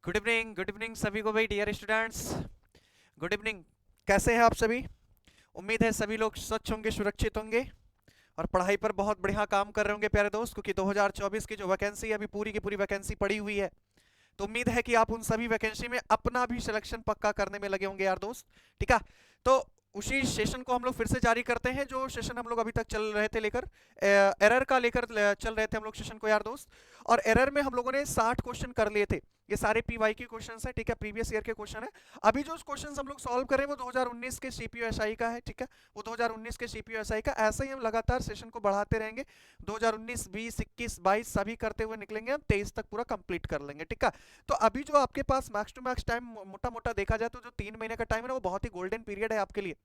Good evening सभी को भाई, डियर स्टूडेंट्स। Good evening. कैसे हैं आप सभी? उम्मीद है सभी लोग स्वच्छ होंगे, सुरक्षित होंगे और पढ़ाई पर बहुत बढ़िया काम कर रहे होंगे प्यारे दोस्त, क्योंकि 2024 की जो वैकेंसी है अभी पूरी की पूरी वैकेंसी पड़ी हुई है। तो उम्मीद है कि आप उन सभी वैकेंसी में अपना भी सिलेक्शन पक्का करने में लगे होंगे यार दोस्त। ठीक है। तो उसी सेशन को हम लोग फिर से जारी करते हैं जो सेशन हम लोग अभी तक चल रहे थे लेकर एरर का लेकर चल रहे थे हम लोग सेशन को यार दोस्त। और एरर में हम लोगों ने 60 क्वेश्चन कर लिए थे। ये सारे पीवाई के क्वेश्चन है, ठीक है, प्रीवियस ईयर के क्वेश्चन है। अभी जो क्वेश्चन हम लोग सॉल्व कर रहे हैं वो 2019 के सीपीयूएसआई का है, ठीक है। वो 2019 के सीपीयूएसआई का, ऐसे ही हम लगातार सेशन को बढ़ाते रहेंगे। 2019, 20, 21, 22 सभी करते हुए निकलेंगे, हम 23 तक पूरा कंप्लीट कर लेंगे, ठीक है। तो अभी जो आपके पास मैक्स टू मैक्स टाइम मोटा मोटा देखा जाए तो जो 3 महीने का टाइम है ना, वो बहुत ही गोल्डन पीरियड है आपके लिए।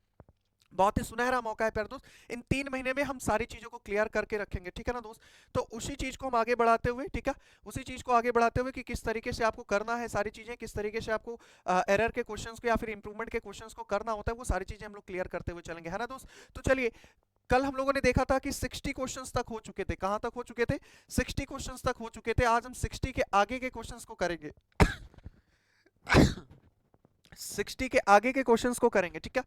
बहुत ही सुनहरा मौका है प्यारे दोस्त। इन 3 महीने में हम सारी चीजों को क्लियर करके रखेंगे, ठीक है ना दोस्त। तो उसी चीज को हम आगे बढ़ाते हुए, ठीक है, उसी चीज को आगे बढ़ाते हुए कि किस तरीके से आपको करना है सारी चीजें, किस तरीके से आपको एरर के क्वेश्चंस को या फिर इंप्रूवमेंट के क्वेश्चंस को करना होता है, वो सारी चीजें हम लोग क्लियर करते हुए चलेंगे, है ना दोस्त। तो चलिए, कल हम लोगों ने देखा था कि 60 क्वेश्चंस तक हो चुके थे। कहां तक हो चुके थे? 60 क्वेश्चंस तक हो चुके थे। आज हम 60 के आगे के क्वेश्चंस को करेंगे। 60 के आगे के क्वेश्चंस को करेंगे, ठीक है।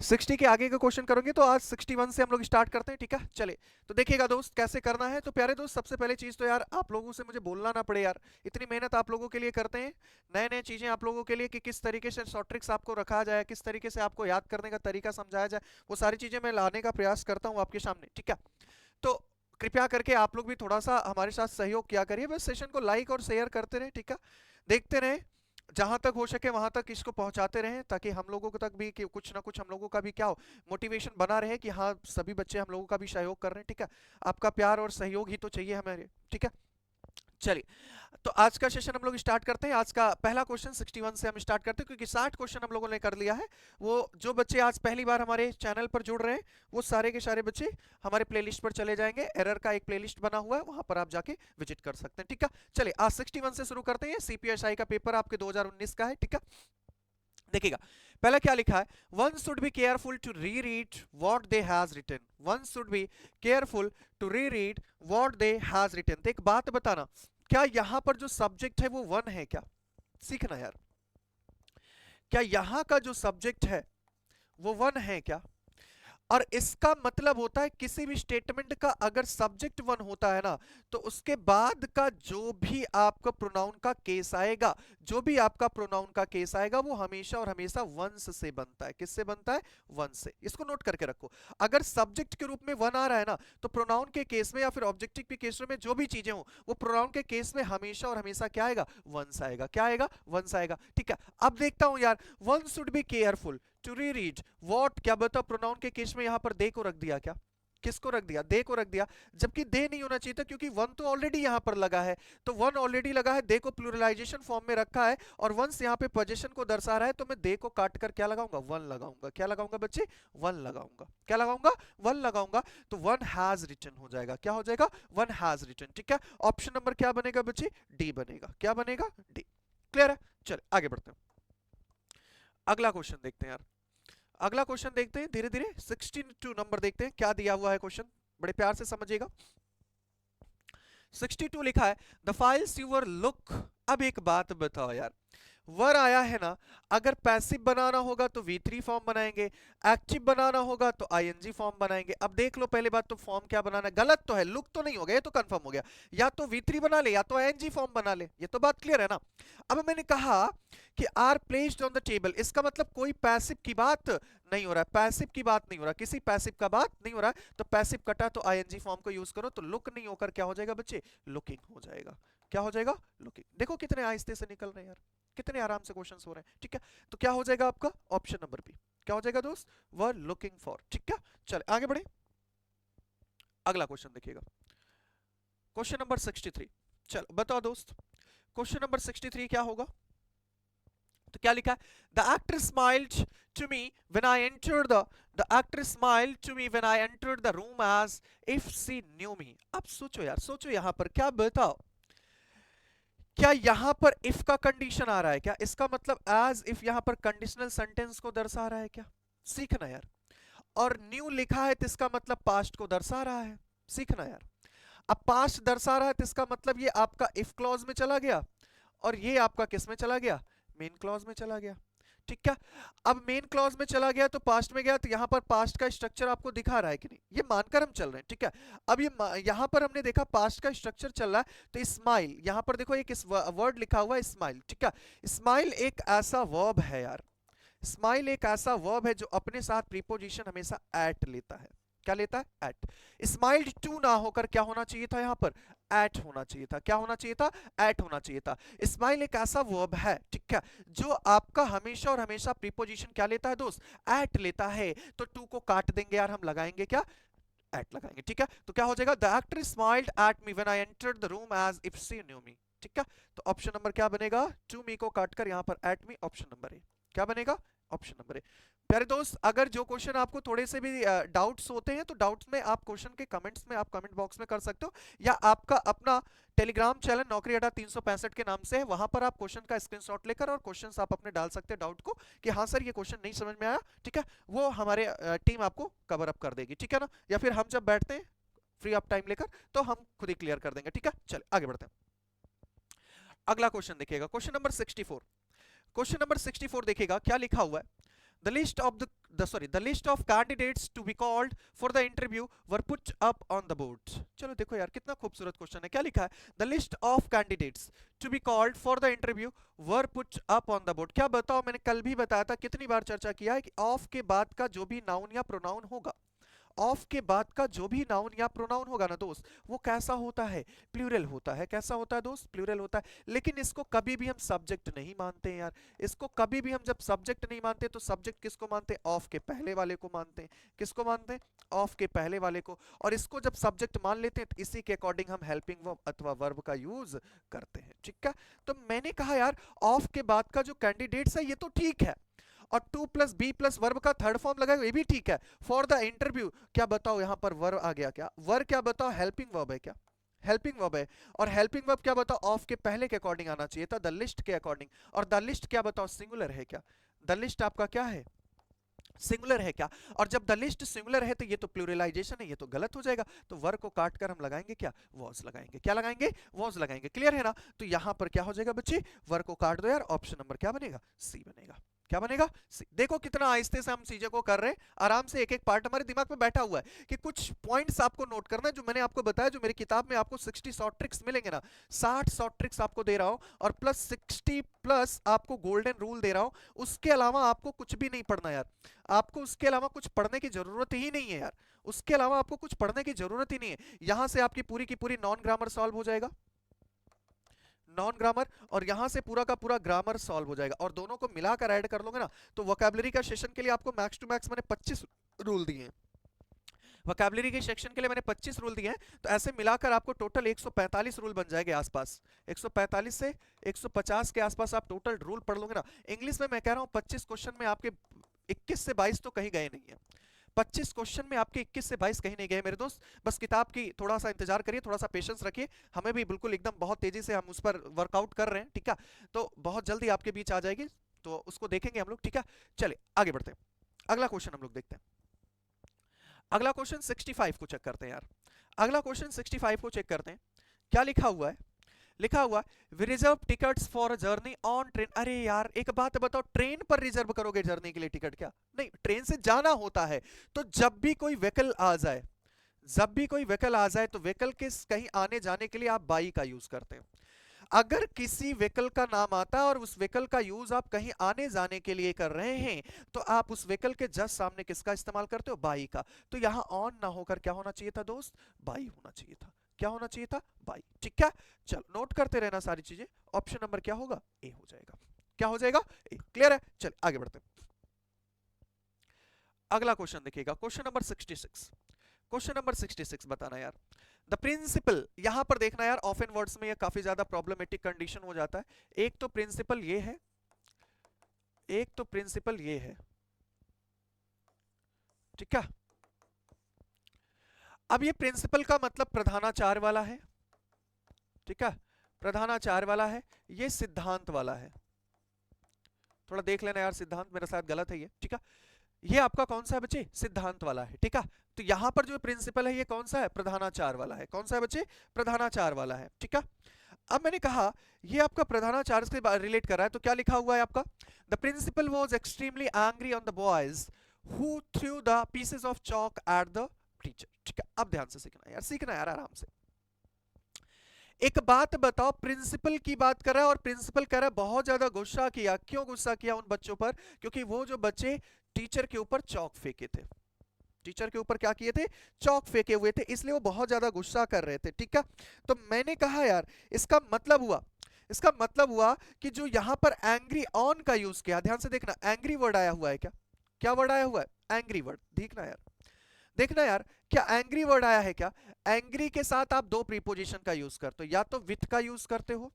60 के आगे का क्वेश्चन करोगे तो आज 61 से हम लोग स्टार्ट करते हैं, ठीक है। चले, तो देखिएगा दोस्त कैसे करना है। तो प्यारे दोस्त, सबसे पहले चीज तो यार आप लोगों से मुझे बोलना ना पड़े यार, इतनी मेहनत आप लोगों के लिए करते हैं, नए नए चीजें आप लोगों के लिए कि किस तरीके से शॉर्ट ट्रिक्स आपको रखा जाए, किस तरीके से आपको याद करने का तरीका समझाया जाए, वो सारी चीजें मैं लाने का प्रयास करता हूँ आपके सामने, ठीक है। तो कृपया करके आप लोग भी थोड़ा सा हमारे साथ सहयोग किया करिए, बस सेशन को लाइक और शेयर करते रहे, ठीक है। देखते रहे, जहां तक हो सके वहां तक इसको पहुंचाते रहें, ताकि हम लोगों को तक भी कि कुछ ना कुछ हम लोगों का भी क्या हो, मोटिवेशन बना रहे कि हाँ सभी बच्चे हम लोगों का भी सहयोग कर रहे हैं, ठीक है। आपका प्यार और सहयोग ही तो चाहिए हमारे, ठीक है। चलिए, तो आज का सेशन हम लोग स्टार्ट करते हैं। आज का पहला क्वेश्चन 61 से हम स्टार्ट करते हैं, क्योंकि 60 क्वेश्चन हम लोगों ने कर लिया है। वो जो बच्चे आज पहली बार हमारे चैनल पर जुड़ रहे हैं, वो सारे के सारे बच्चे हमारे प्लेलिस्ट पर चले जाएंगे। एरर का एक प्लेलिस्ट बना हुआ है, वहां पर आप जाके विजिट कर सकते हैं, ठीक है। चलिए, आज 61 से शुरू करते हैं। सीपीएसआई का पेपर आपके 2019 का है, ठीक है। देखिएगा, पहला क्या लिखा है? One should be careful to re read what they has written. One should be careful to re read what they has written. तो एक बात बताना, क्या यहां पर जो सब्जेक्ट है वो वन है क्या? सीखना यार, क्या यहां का जो सब्जेक्ट है वो वन है क्या? और इसका मतलब होता है किसी भी स्टेटमेंट का अगर सब्जेक्ट वन होता है ना, तो उसके बाद का जो भी आपका प्रोनाउन का केस आएगा, जो भी आपका प्रोनाउन का केस आएगा, वो हमेशा और हमेशा वंस से बनता है। किससे बनता है? वन से। इसको नोट करके रखो। अगर सब्जेक्ट के रूप में वन आ रहा है ना, तो प्रोनाउन के केस में या फिर ऑब्जेक्टिव के केस में जो भी चीजें हो, वो प्रोनाउन के केस में हमेशा और हमेशा क्या आएगा? वंस आएगा। क्या आएगा? वंस आएगा, ठीक है। अब देखता हूं यार, one should be careful to read what, क्या बताओ, प्रोनाउन के केस में यहां पर दे को रख दिया क्या? किसको रख दिया? दे को रख दिया, जबकि दे नहीं होना चाहिए था, क्योंकि वन तो ऑलरेडी यहां पर लगा है। तो वन ऑलरेडी लगा है, दे को प्लूरलाइजेशन फॉर्म में रखा है, और वंस यहां पे पोजीशन को दर्शा रहा है, तो मैं दे को काट कर क्या लगाऊंगा? वन लगाऊंगा। क्या लगाऊंगा बच्चे? वन लगाऊंगा। क्या लगाऊंगा? वन लगाऊंगा। तो वन हैज रिटन हो जाएगा। क्या हो जाएगा? वन हैज रिटन, ठीक है। ऑप्शन नंबर क्या बनेगा बच्चे? डी बनेगा। क्या बनेगा? डी। क्लियर है? चल आगे बढ़ते हैं, अगला क्वेश्चन देखते हैं यार। अगला क्वेश्चन देखते हैं धीरे धीरे। 62 नंबर देखते हैं क्या दिया हुआ है क्वेश्चन, बड़े प्यार से समझिएगा। 62 लिखा है, द फाइल्स यूर लुक। अब एक बात बताओ यार, वर आया है ना, अगर पैसिव बनाना होगा तो V3 फॉर्म बनाएंगे, एक्टिव बनाना होगा तो ING फॉर्म बनाएंगे। अब देख लो, पहले बात तो फॉर्म क्या बनाना है, गलत तो है, लुक तो नहीं हो गया, ये तो कंफर्म हो गया। या तो V3 बना ले या तो ING फॉर्म बना ले, ये तो बात क्लियर है ना। अब मैंने कहा कि are placed on the table, इसका मतलब कोई पैसिव की बात नहीं हो रहा है, पैसिव की बात नहीं हो रहा, किसी पैसिव का बात नहीं हो रहा है। तो पैसिव कटा तो ING फॉर्म को यूज करो, तो लुक नहीं होकर क्या हो जाएगा बच्चे? लुकिंग हो जाएगा। क्या हो जाएगा? लुकिंग। देखो कितने आहिस्ते से निकल रहे हैं यार, कितने आराम से क्वेश्चंस हो रहे हैं, ठीक है। तो क्या हो जाएगा आपका? Option number B. क्या हो जाएगा दोस्त? वर लुकिंग फॉर, ठीक है। चले आगे बढ़े, अगला क्वेश्चन देखिएगा, क्वेश्चन नंबर 63। चलो बताओ दोस्त, क्वेश्चन नंबर 63 क्या होगा? तो क्या लिखा है? The actor smiled to me when I entered the actor smiled to me when I entered the room as if she knew me. अब सोचो यार, सोचो यहां पर क्या बताओ, क्या यहां पर इफ का कंडीशन आ रहा है क्या? इसका मतलब एज इफ यहां पर कंडीशनल सेंटेंस को दर्शा रहा है क्या? सीखना यार। और न्यू लिखा है तो इसका मतलब पास्ट को दर्शा रहा है, सीखना यार। अब पास्ट दर्शा रहा है तो इसका मतलब ये आपका इफ क्लॉज में चला गया, और ये आपका किस में चला गया, मेन क्लॉज में चला गया। ठीक है, अब मेन क्लॉज में चला गया तो पास्ट में गया, तो यहां पर पास्ट का स्ट्रक्चर आपको दिखा रहा है कि नहीं, ये मानकर हम चल रहे हैं। ठीक है, अब ये यहां पर हमने देखा पास्ट का स्ट्रक्चर चल रहा है, तो स्माइल, यहां पर देखो एक वर्ड लिखा हुआ है स्माइल। ठीक है, स्माइल एक ऐसा वर्ब है यार, स्माइल एक ऐसा वर्ब है जो अपने साथ प्रीपोजिशन हमेशा एट लेता है। क्या लेता है, एट। स्माइल्ड टू ना होकर क्या होना चाहिए था, यहां पर एट होना चाहिए था। क्या होना चाहिए था, एट होना चाहिए था। स्माइल एक ऐसा वर्ब है, ठीक है, जो आपका हमेशा और हमेशा प्रीपोजिशन क्या लेता है दोस्त, एट लेता है। तो टू को काट देंगे यार, हम लगाएंगे क्या, एट लगाएंगे। ठीक है, तो क्या हो जाएगा, the actor smiled at me when I entered the room as if she knew me. ठीक है, तो ऑप्शन नंबर क्या बनेगा, टू मी को काटकर यहां पर at me, option number A क्या बनेगा, ऑप्शन नंबर ए। प्यारे दोस्त, अगर जो क्वेश्चन आपको थोड़े से भी डाउट्स होते हैं तो डाउट्स में आप क्वेश्चन के कमेंट्स में, आप कमेंट बॉक्स में कर सकते हो, या आपका अपना टेलीग्राम चैनल नौकरी अड्डा 365 के नाम से है, वहां पर आप क्वेश्चन का स्क्रीनशॉट लेकर और क्वेश्चंस आप अपने डाल सकते हैं डाउट को, कि हाँ सर ये क्वेश्चन नहीं समझ में आया। ठीक है, वो हमारे टीम आपको कवर अप कर देगी। ठीक है ना, या फिर हम जब बैठते हैं फ्री ऑफ टाइम लेकर तो हम खुद ही क्लियर कर देंगे। ठीक है, चलिए आगे बढ़ते हैं। अगला क्वेश्चन देखिएगा, क्वेश्चन नंबर 64। क्वेश्चन नंबर 64 देखिएगा क्या लिखा हुआ है, the list of the list of candidates to be called for the interview were put up on the board। चलो देखो यार कितना खूबसूरत क्वेश्चन है, क्या लिखा है, the list of candidates to be called for the interview were put up on the board। क्या बताओ, मैंने कल भी बताया था, कितनी बार चर्चा किया है कि ऑफ के बाद का जो भी नाउन या प्रोनाउन होगा, ऑफ के बाद का जो भी नाउन या प्रोनाउन होगा ना दोस्त, वो कैसा होता है, प्लूरल होता है। कैसा होता है दोस्त, प्लूरल होता है। लेकिन इसको कभी भी हम सब्जेक्ट नहीं मानते हैं यार, इसको कभी भी हम जब सब्जेक्ट नहीं मानते तो सब्जेक्ट किसको मानते हैं, ऑफ के पहले वाले को मानते हैं। किसको मानते हैं, ऑफ के पहले वाले को। और इसको जब सब्जेक्ट मान लेते हैं तो इसी के अकॉर्डिंग हम हेल्पिंग वर्ब अथवा वर्ब का यूज करते हैं। ठीक है, तो मैंने कहा यार ऑफ के बाद का जो कैंडिडेट्स है ये तो ठीक है, और to plus B plus verb का थर्ड फॉर्म लगाएगा ये भी ठीक है। फॉर द इंटरव्यू क्या बताओ, यहां पर वर्ब आ गया, क्या वर्ब, क्या बताओ हेल्पिंग वर्ब है, क्या हेल्पिंग वर्ब है। और हेल्पिंग वर्ब क्या बताओ, ऑफ के पहले के अकॉर्डिंग आना चाहिए था, द लिस्ट के अकॉर्डिंग। और द लिस्ट क्या बताओ, सिंगुलर है क्या, द लिस्ट आपका क्या है, सिंगुलर है क्या। और जब द लिस्ट सिंगुलर है तो ये तो प्लूरलाइजेशन है, ये तो गलत हो जाएगा। तो वर्ब को काट कर हम लगाएंगे क्या, वॉज लगाएंगे। क्या लगाएंगे, वॉज लगाएंगे। क्लियर है ना, तो यहां पर क्या हो जाएगा बच्चे, वर्ब को काट दो यार, ऑप्शन नंबर क्या बनेगा, सी बनेगा। क्या बनेगा, सी। देखो कितना आहिस्ते से हम चीजों को कर रहे हैं, आराम से एक एक पार्ट हमारे दिमाग में बैठा हुआ है कि कुछ पॉइंट्स आपको नोट करना है। जो मैंने आपको बताया, जो मेरी किताब में आपको 60 शॉर्ट ट्रिक्स मिलेंगे ना, 60 शॉर्ट ट्रिक्स आपको दे रहा हूं, और प्लस 60 प्लस आपको गोल्डन रूल दे रहा हूं। उसके अलावा आपको कुछ भी नहीं पढ़ना यार, आपको उसके अलावा कुछ पढ़ने की जरूरत ही नहीं है यार, उसके अलावा आपको कुछ पढ़ने की जरूरत ही नहीं है। यहां से आपकी पूरी की पूरी नॉन ग्रामर सॉल्व हो जाएगा, नॉन ग्रामर, और यहां से पूरा का पूरा ग्रामर सॉल्व हो जाएगा। और दोनों को मिलाकर ऐड कर लोगे ना, तो वोकैबुलरी का सेशन के लिए आपको मैक्स टू मैक्स मैंने 25 रूल दिए हैं, वोकैबुलरी के सेक्शन के लिए मैंने 25 रूल दिए हैं। तो ऐसे मिलाकर आपको टोटल 145 रूल बन जाएंगे आसपास, 145 से 150 के आसपास आप टोटल रूल पढ़ लोगे ना। इंग्लिश में मैं कह रहा हूं 25 क्वेश्चन में आपके 21 से 22 तो कहीं गए नहीं है, 25 क्वेश्चन में आपके 21 से 22 कहीं नहीं गए मेरे दोस्त। बस किताब की थोड़ा सा इंतजार करिए, थोड़ा सा पेशेंस रखिए, हमें भी बिल्कुल एकदम बहुत तेजी से हम उस पर वर्कआउट कर रहे हैं। ठीक है, तो बहुत जल्दी आपके बीच आ जाएगी, तो उसको देखेंगे हम लोग। ठीक है, चलिए आगे बढ़ते हैं, अगला क्वेश्चन हम लोग देखते हैं। अगला क्वेश्चन 65 को चेक करते हैं यार, अगला क्वेश्चन 65 को चेक करते हैं। क्या लिखा हुआ है, लिखा हुआ we reserve tickets for a journey on train. अरे यार एक बात बताओ, ट्रेन पर रिजर्व करोगे जर्नी के लिए टिकट, क्या नहीं, ट्रेन से जाना होता है। तो जब भी कोई व्हीकल आ जाए, जब भी कोई व्हीकल आ जाए तो व्हीकल के कहीं आने जाने के लिए आप बाई का यूज करते हैं। अगर किसी व्हीकल का नाम आता है और उस व्हीकल का यूज आप कहीं आने जाने के लिए कर रहे हैं, तो आप उस व्हीकल के जस्ट सामने किसका इस्तेमाल करते हो, बाई का। तो यहां ऑन ना होकर क्या होना चाहिए था दोस्त, बाई होना चाहिए था। क्या होना चाहिए था, बाई। ठीक है, चलो नोट करते रहना सारी चीजें। ऑप्शन नंबर क्या होगा, ए हो जाएगा। क्या हो जाएगा, ए। क्लियर है, चल आगे बढ़ते हैं। अगला क्वेश्चन देखिएगा, क्वेश्चन नंबर 66। क्वेश्चन नंबर 66 बताना यार, द प्रिंसिपल। यहां पर देखना यार, ऑफ एंड वर्ड्स में ये काफी ज्यादा प्रॉब्लमेटिक कंडीशन हो जाता है। एक तो प्रिंसिपल ये है, एक तो प्रिंसिपल ये है। ठीक है, अब ये प्रिंसिपल का मतलब प्रधानाचार्य वाला है। ठीक है, प्रधानाचार्य वाला है, ये सिद्धांत वाला है। थोड़ा देख लेना यार, सिद्धांत मेरे साथ गलत है ये। ठीक है, ये आपका कौन सा है बच्चे, सिद्धांत वाला है। ठीक है, तो यहां पर जो प्रिंसिपल है ये कौन सा है, प्रधानाचार्य वाला है। कौन सा है बच्चे, प्रधानाचार्य वाला है। ठीक है, अब मैंने कहा ये आपका प्रधानाचार्य से रिलेट कर रहा है, तो क्या लिखा हुआ है आपका, the principal was extremely angry on the boys who threw the pieces of chalk at the teacher. ठीक है, अब ध्यान से सीखना यार, सीखना यार आराम से। एक बात बताओ, प्रिंसिपल की बात कर रहा है और प्रिंसिपल कह रहा है बहुत ज्यादा गुस्सा किया। क्यों गुस्सा किया उन बच्चों पर? क्योंकि वो जो बच्चे टीचर के ऊपर चौक फेंके थे, टीचर के ऊपर क्या किए थे, चौक फेंके हुए थे, इसलिए वो बहुत ज्यादा गुस्सा कर रहे थे। ठीक है, तो मैंने कहा यार इसका मतलब हुआ, इसका मतलब हुआ कि जो यहां पर एंग्री ऑन का यूज किया, ध्यान से देखना, एंग्री वर्ड आया हुआ है क्या, क्या वर्ड आया हुआ है, एंग्री वर्ड। देखना यार, देखना यार, क्या एंग्री वर्ड आया है क्या? एंग्री के साथ आप दो प्रीपोजिशन का यूज करते हो, या तो विथ का यूज करते हो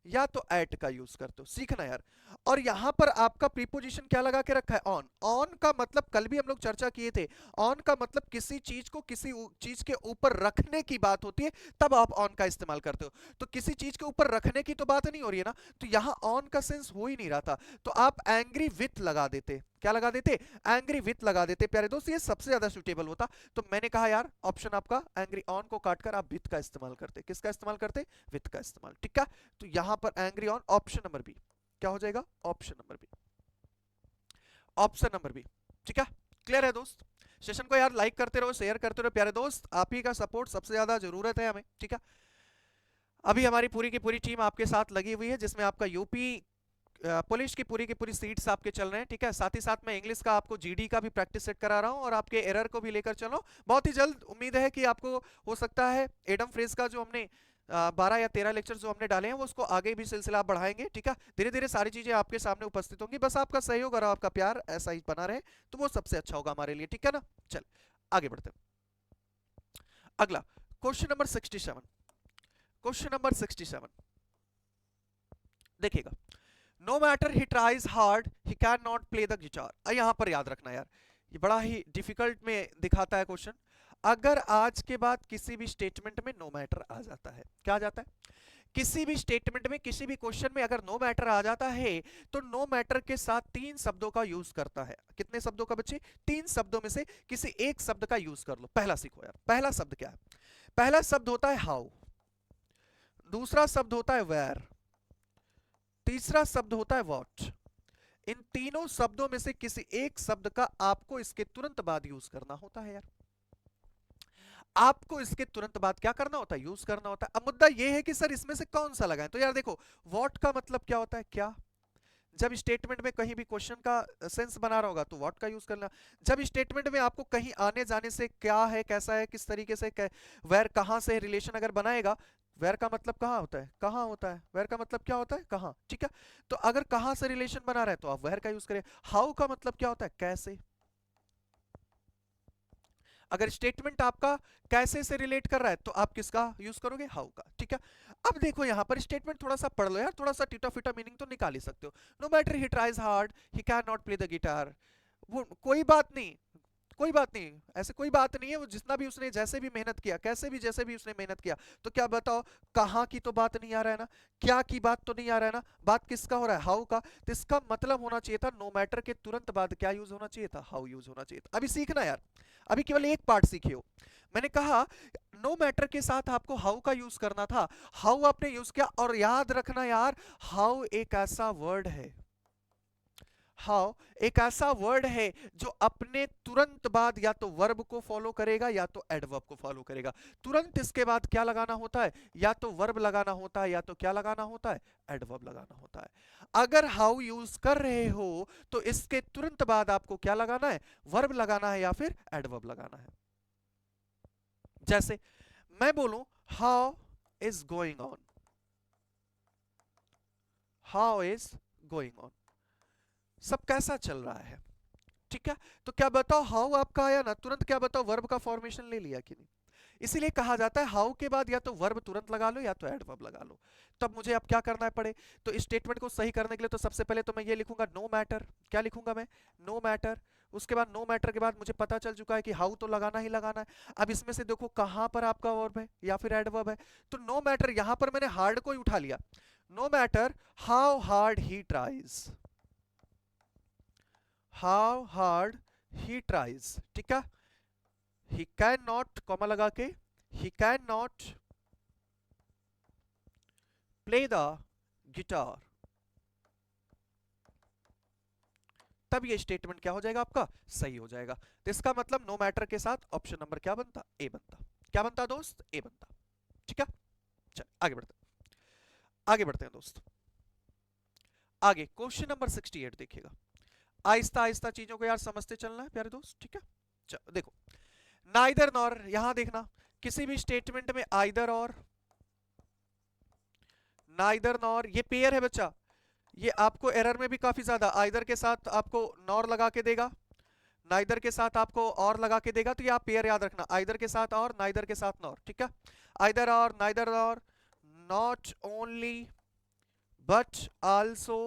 या तो एट का यूज करते हो, सीखना यार। और यहां पर आपका प्रीपोजिशन क्या लगा के रखा है, ऑन। ऑन का मतलब कल भी हम लोग चर्चा किए थे, ऑन का मतलब किसी चीज को किसी चीज के ऊपर रखने की बात होती है, तब आप ऑन का इस्तेमाल करते हो। तो किसी चीज के ऊपर रखने की तो बात नहीं हो रही है ना, तो यहां ऑन का सेंस हो ही नहीं रहा था, तो आप एंग्री विथ लगा देते। क्या लगा देते, एंग्री विथ लगा देते प्यारे दोस्त, ये सबसे ज्यादा सुटेबल होता। तो मैंने कहा यार ऑप्शन आपका एंग्री ऑन को काटकर आप विथ का इस्तेमाल करते, किसका इस्तेमाल करते, विथ का इस्तेमाल। ठीक है, तो यहां पर angry on, option number B क्या हो जाएगा, option number B, option number B. ठीक है, क्लियर है दोस्त? सेशन को यार लाइक करते रहो, शेयर करते रहो प्यारे दोस्त, आप ही का सपोर्ट सबसे ज्यादा जरूरत है हमें। ठीक है, अभी हमारी पूरी की पूरी टीम आपके साथ लगी हुई है, जिसमें आपका यूपी पुलिस की पूरी सीट्स आपके चल रहे हैं। ठीक है, साथ ही साथ मैं इंग्लिश का आपको जीडी का भी प्रैक्टिस सेट करा रहा हूं और आपके एरर को भी लेकर चल रहा हूं। बहुत ही जल्द उम्मीद है कि आपको हो सकता है एडम फ्रेज का जो हमने 12 या 13 लेक्चर जो हमने डाले हैं वो उसको आगे भी सिलसिला आप बढ़ाएंगे। ठीक है, धीरे धीरे सारी चीजें आपके सामने उपस्थित होंगी, बस आपका सहयोग और आपका प्यार ऐसा ही बना रहे तो वो सबसे अच्छा होगा हमारे लिए। ठीक है ना, चल आगे बढ़ते हैं। अगला क्वेश्चन नंबर 67, क्वेश्चन नंबर 67 देखिएगा, no matter he tries hard he can not play the guitar. यहां पर याद रखना यार, ये बड़ा ही डिफिकल्ट में दिखाता है क्वेश्चन। अगर आज के बाद किसी भी स्टेटमेंट में नो मैटर आ जाता है, क्या आ जाता है, किसी भी स्टेटमेंट में किसी भी क्वेश्चन में अगर नो मैटर आ जाता है तो नो मैटर के साथ तीन शब्दों का यूज करता है। कितने शब्दों का बच्चे, तीन शब्दों में से किसी एक शब्द का यूज कर लो। पहला सीखो यार, पहला शब्द क्या है, पहला शब्द होता है हाउ, दूसरा शब्द होता है वेयर, तीसरा शब्द होता है व्हाट। इन तीनों शब्दों में से किसी एक शब्द का आपको इसके तुरंत बाद यूज करना होता है यार, आपको इसके तुरंत बाद क्या करना होता है, यूज करना होता है। अब मुद्दा यह है कि सर इसमें से कौन सा लगाएं, तो यार देखो व्हाट का मतलब क्या होता है, क्या, जब स्टेटमेंट में कहीं भी क्वेश्चन का सेंस बना रहा होगा तो व्हाट का यूज करना। जब स्टेटमेंट में आपको कहीं आने जाने से क्या है, कैसा है, किस तरीके से, वेर कहां से रिलेशन अगर बनाएगा, वेर का मतलब कहां होता है, कहां होता है, वेर का मतलब क्या होता है, कहां। ठीक है, तो अगर कहां से रिलेशन बना रहा है तो आप वेर का यूज करें। हाउ का मतलब क्या होता है, कैसे, अगर स्टेटमेंट आपका कैसे से रिलेट कर रहा है तो आप किसका यूज करोगे, हाउ का। ठीक है, अब देखो यहां पर स्टेटमेंट थोड़ा सा पढ़ लो यार, थोड़ा सा टीटा फीटा मीनिंग तो निकाल ही सकते हो। No matter he tries hard he can not play the guitar, वो कोई बात नहीं, कोई बात नहीं, ऐसे कोई बात नहीं है, वो जितना भी उसने जैसे भी मेहनत किया, कैसे भी जैसे भी उसने मेहनत किया, तो क्या बताओ, कहाँ की तो बात नहीं आ रहा है ना, क्या की बात तो नहीं आ रहा है ना, बात किसका हो रहा है, हाउ का। तो इसका मतलब होना चाहिए था नो मैटर के तुरंत बाद क्या यूज होना चाहिए था, हाउ यूज होना चाहिए था। अभी सीखना यार, अभी केवल एक पार्ट सीखे हो। मैंने कहा नो मैटर के साथ आपको हाउ का यूज करना था, हाउ आपने यूज किया, और याद रखना यार हाउ एक ऐसा वर्ड है, हाउ एक ऐसा वर्ड है जो अपने तुरंत बाद या तो वर्ब को फॉलो करेगा या तो एडवर्ब को फॉलो करेगा। तुरंत इसके बाद क्या लगाना होता है, या तो वर्ब लगाना होता है या तो क्या लगाना होता है, एडवर्ब लगाना होता है। अगर हाउ यूज कर रहे हो तो इसके तुरंत बाद आपको क्या लगाना है, वर्ब लगाना है या फिर एडवर्ब लगाना है। जैसे मैं बोलूं how is going on, how is going on, सब कैसा चल रहा है। ठीक है, तो क्या बताओ हाउ आपका आया ना, तुरंत क्या बताओ वर्ब का फॉर्मेशन ले लिया कि नहीं। इसीलिए कहा जाता है हाउ के बाद या तो वर्ब तुरंत लगा लो या तो एडवर्ब लगा लो। तब मुझे अब क्या करना है पड़े, तो इस स्टेटमेंट को सही करने के लिए तो सबसे पहले तो मैं ये लिखूंगा नो मैटर, क्या लिखूंगा मैं, नो मैटर। उसके बाद नो मैटर के बाद मुझे पता चल चुका है कि हाउ तो लगाना ही लगाना है। अब इसमें से देखो कहां पर आपका वर्ब है या फिर एडवर्ब है, तो नो मैटर यहां पर मैंने हार्ड को ही उठा लिया। No matter how hard he tries, how hard he tries. ठीक है, ही कैन नॉट कॉमा लगा के, he can not play the guitar, तब ये स्टेटमेंट क्या हो जाएगा आपका, सही हो जाएगा। तो इसका मतलब नो मैटर के साथ ऑप्शन नंबर क्या बनता, ए बनता। क्या बनता दोस्त, ए बनता। ठीक है, चल आगे बढ़ते हैं, आगे बढ़ते हैं दोस्त। आगे क्वेश्चन नंबर 68 देखिएगा। आहिस्ता आहिस्ता चीजों को यार समझते चलना है प्यारे दोस्त, ठीक है। चलो देखो, नाइदर नॉर, यहां देखना किसी भी स्टेटमेंट में आइदर और, नाइदर नॉर ये पेयर है बच्चा। ये आपको एरर में भी काफी ज्यादा आइदर के साथ आपको नॉर लगा के देगा, नाइदर के साथ आपको और लगा के देगा। तो ये आप पेयर याद रखना, आइदर के साथ और, नाइदर के साथ नॉर, ठीक है। Either or, neither nor, not only but also,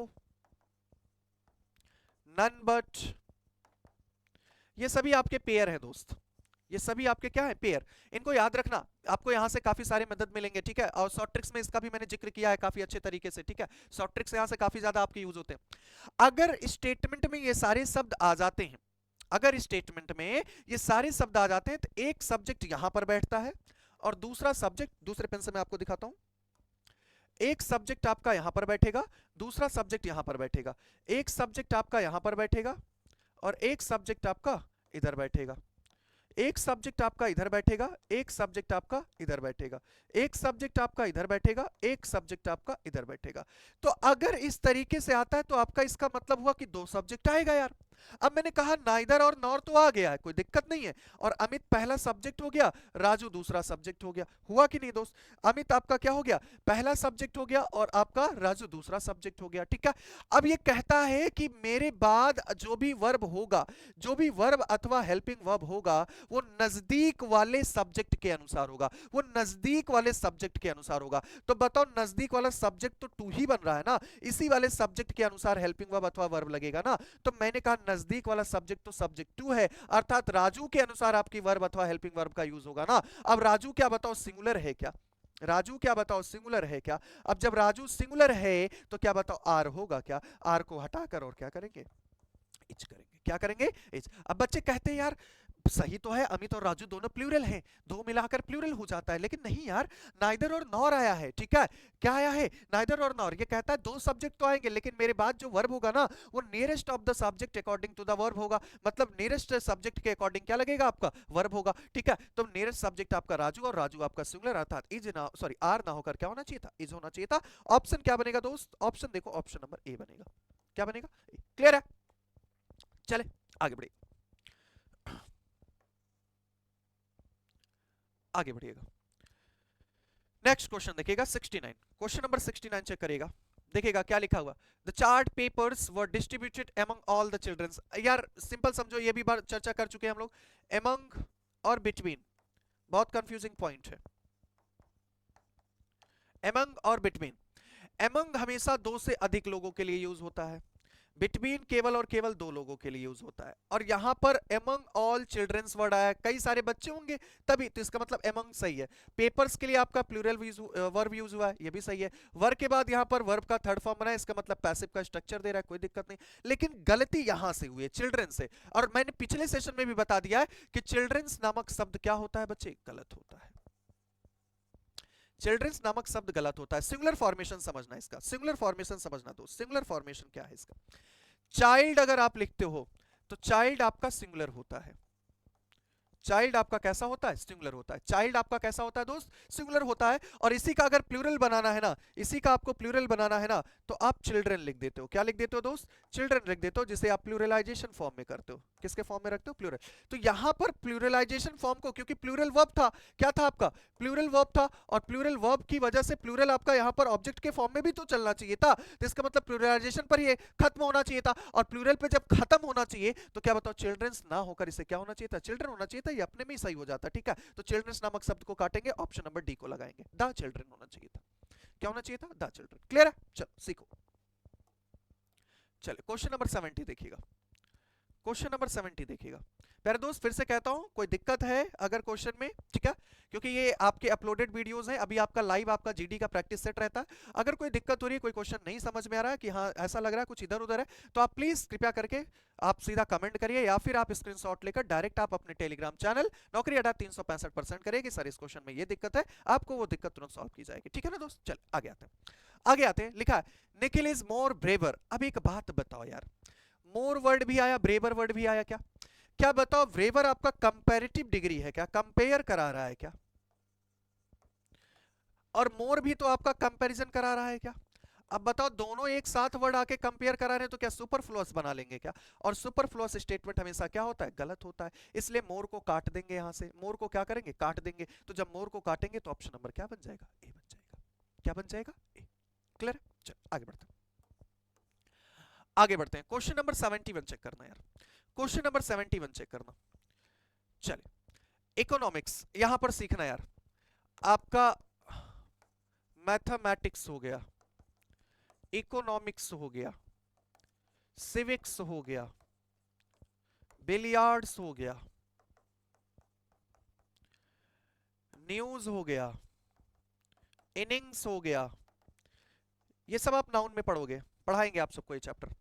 none but, ये सभी आपके पेयर है दोस्त। ये सभी आपके क्या है, पेयर। इनको याद रखना, आपको यहां से काफी सारे मदद मिलेंगे, ठीक है। और शॉर्ट ट्रिक्स में इसका भी मैंने जिक्र किया है काफी अच्छे तरीके से, ठीक है। शॉर्ट ट्रिक्स यहां से काफी ज्यादा आपके यूज होते हैं। अगर स्टेटमेंट में ये सारे शब्द आ जाते हैं, अगर स्टेटमेंट में ये सारे शब्द आ जाते हैं, तो एक सब्जेक्ट यहां पर बैठता है और दूसरा सब्जेक्ट, दूसरे पेन से मैं आपको दिखाता हूं, एक सब्जेक्ट आपका यहां पर बैठेगा, दूसरा सब्जेक्ट यहां पर बैठेगा, एक सब्जेक्ट आपका यहां पर बैठेगा और एक सब्जेक्ट आपका इधर बैठेगा, एक सब्जेक्ट आपका इधर बैठेगा, एक सब्जेक्ट आपका इधर बैठेगा, एक सब्जेक्ट आपका इधर बैठेगा, एक सब्जेक्ट आपका इधर बैठेगा। तो अगर इस तरीके से आता है तो आपका इसका मतलब हुआ कि दो सब्जेक्ट आएगा यार। अब मैंने कहा नाइदर और नॉर तो आ गया है, कोई दिक्कत नहीं है। और अमित पहला सब्जेक्ट हो गया, राजू दूसरा सब्जेक्ट हो गया, हुआ कि नहीं दोस्त। अमित आपका क्या हो गया, पहला सब्जेक्ट हो गया और आपका राजू दूसरा सब्जेक्ट हो गया, ठीक है। अब ये कहता है कि मेरे बाद जो भी वर्ब होगा, जो भी वर्ब अथवा हेल्पिंग वर्ब होगा, वो नजदीक वाले सब्जेक्ट के अनुसार होगा, वो नजदीक वाले सब्जेक्ट के अनुसार होगा। तो बताओ नजदीक वाला सब्जेक्ट तो टू ही बन रहा है ना, इसी वाले सब्जेक्ट के अनुसार हेल्पिंग वर्ब अथवा वर्ब लगेगा ना। तो मैंने कहा नजदीक वाला सब्जेक्ट तो सब्जेक्ट टू है, अर्थात राजू के अनुसार आपकी वर्ब अथवा हेल्पिंग वर्ब का यूज होगा ना। अब राजू क्या बताओ सिंगुलर है क्या, राजू क्या बताओ सिंगुलर है क्या। अब जब राजू सिंगुलर है तो क्या बताओ आर होगा क्या, आर को हटाकर और क्या करेंगे, इच करेंगे। क्या करेंगे, इच। अब बच्चे कहते हैं यार सही तो है, अमित और राजू दोनों प्लूरल हैं, दो मिलाकर प्लूरल हो जाता है। लेकिन नहीं यार, नाइदर और नॉर आया है, ठीक है। क्या आया है, नाइदर और नॉर। ये कहता है दो सब्जेक्ट तो आएंगे, लेकिन मेरे बाद जो वर्ब होगा ना, वो nearest of the subject according to the verb होगा। मतलब नियरेस्ट सब्जेक्ट के अकॉर्डिंग क्या लगेगा आपका, वर्ब होगा, ठीक है। तो नियरेस्ट सब्जेक्ट आपका राजू और राजू आपका सिंगुलर, अर्थात इज ना, सॉरी आर ना होकर क्या होना चाहिए था, इज होना चाहिए था। ऑप्शन क्या बनेगा दोस्त, ऑप्शन देखो, ऑप्शन नंबर ए बनेगा। क्या बनेगा, क्लियर है। चले आगे बढ़िए, आगे बढ़िएगा। नेक्स्ट क्वेश्चन देखिएगा 69, क्वेश्चन नंबर 69 चेक करिएगा, देखिएगा क्या लिखा हुआ। The chart papers were distributed among all the childrens. यार सिंपल समझो, ये भी बार चर्चा कर चुके हैं हम लोग। एमंग और बिटवीन बहुत कंफ्यूजिंग पॉइंट है। एमंग और बिटवीन, एमंग हमेशा दो से अधिक लोगों के लिए यूज होता है, बिटवीन केवल और केवल दो लोगों के लिए यूज होता है। और यहां पर एमंग ऑल चिल्ड्रंस वर्ड आया, कई सारे बच्चे होंगे तभी, तो इसका मतलब एमंग सही है। पेपर्स के लिए आपका प्लूरल वर्ब यूज हुआ है, ये भी सही है। वर्ब के बाद यहां पर वर्ब का थर्ड फॉर्म बना है, इसका मतलब पैसिव का स्ट्रक्चर दे रहा है, कोई दिक्कत नहीं। लेकिन गलती यहां से हुई है, चिल्ड्रन से। और मैंने पिछले सेशन में भी बता दिया है कि चिल्ड्रंस नामक शब्द क्या होता है बच्चे, गलत होता है। चिल्ड्रंस नामक शब्द गलत होता है। सिंगुलर फॉर्मेशन समझना, इसका सिंगुलर फॉर्मेशन समझना दो। सिंगुलर फॉर्मेशन क्या है इसका, चाइल्ड अगर आप लिखते हो तो चाइल्ड आपका सिंगुलर होता है। चाइल्ड आपका कैसा होता है, सिंगुलर होता है। चाइल्ड आपका कैसा होता है दोस्त, सिंगुलर होता है। और इसी का अगर प्लूरल बनाना है ना, इसी का आपको प्लूरल बनाना है ना, तो आप चिल्ड्रन लिख देते हो। क्या लिख देते हो दोस्त, चिल्ड्रन लिख देते हो, जिसे आप प्लूरलाइजेशन फॉर्म में करते हो। किसके फॉर्म में रखते हो, प्लूरल। तो यहां पर प्लूरलाइजेशन फॉर्म को, क्योंकि प्लूरल वर्ब था, क्या था आपका, प्लूरल वर्ब था, और प्लूरल वर्ब की वजह से प्लूरल आपका यहां पर ऑब्जेक्ट के फॉर्म में भी तो चलना चाहिए था। तो इसका मतलब प्लूरलाइजेशन पर ये खत्म होना चाहिए था। और प्लूरल पे जब खत्म होना चाहिए तो क्या बताओ, चिल्ड्रंस ना होकर इसे क्या होना चाहिए था, चिल्ड्रन होना चाहिए था। ये अपने में ही सही हो जाता, ठीक है। तो चिल्ड्रंस नामक शब्द को काटेंगे, ऑप्शन नंबर डी को लगाएंगे, द चिल्ड्रन होना चाहिए था। क्या होना चाहिए था, द चिल्ड्रन। क्लियर है, चलो सीखो। चलिए क्वेश्चन नंबर 70 देखिएगा, क्वेश्चन नंबर 70 देखिएगा। प्यारे दोस्त फिर से कहता हूं, कोई दिक्कत है अगर क्वेश्चन में, ठीक है, क्योंकि ये आपके अपलोडेड वीडियोस हैं, अभी आपका लाइव आपका जीडी का प्रैक्टिस सेट रहता है। अगर कोई दिक्कत हो रही है, कोई क्वेश्चन नहीं समझ में आ रहा है कि हाँ ऐसा लग रहा है कुछ इधर उधर है, तो आप प्लीज कृपया करके आप सीधा कमेंट करिए, या फिर आप स्क्रीनशॉट लेकर डायरेक्ट आप अपने टेलीग्राम चैनल नौकरी अड्डा 365% करिए कि सर इस क्वेश्चन में ये दिक्कत है, आपको वो दिक्कत तुरंत सॉल्व की जाएगी। ठीक है ना दोस्त, चल आगे आते हैं, आगे आते हैं, लिखा है निखिल इज मोर ब्रेवर। अब एक बात बताओ यार, मोर वर्ड भी आया, ब्रेवर वर्ड भी आया, क्या क्या बताओ, ब्रेवर आपका कंपैरेटिव डिग्री है क्या, कंपेयर करा रहा है क्या, और मोर भी तो आपका कंपैरिजन करा रहा है क्या। अब बताओ दोनों एक साथ वर्ड आके कंपेयर करा रहे हैं तो क्या सुपरफ्लुअस बना लेंगे क्या, और सुपरफ्लुअस स्टेटमेंट हमेशा क्या होता है, गलत होता है। इसलिए मोर को काट देंगे, यहां से मोर को क्या करेंगे, काट देंगे। तो जब मोर को काटेंगे तो ऑप्शन नंबर क्या बन जाएगा, ए बन जाएगा। क्या बन जाएगा, ए। क्लियर है, चलो आगे बढ़ते हैं, आगे बढ़ते हैं। क्वेश्चन नंबर 71 चेक करना यार, क्वेश्चन नंबर 71 चेक करना। चलिए इकोनॉमिक्स यहां पर सीखना यार, आपका मैथमेटिक्स हो गया, इकोनॉमिक्स हो गया, सिविक्स हो गया, बिलियर्ड्स हो गया, न्यूज हो गया, इनिंग्स हो गया, ये सब आप नाउन में पढ़ोगे, पढ़ाएंगे आप सबको ये चैप्टर।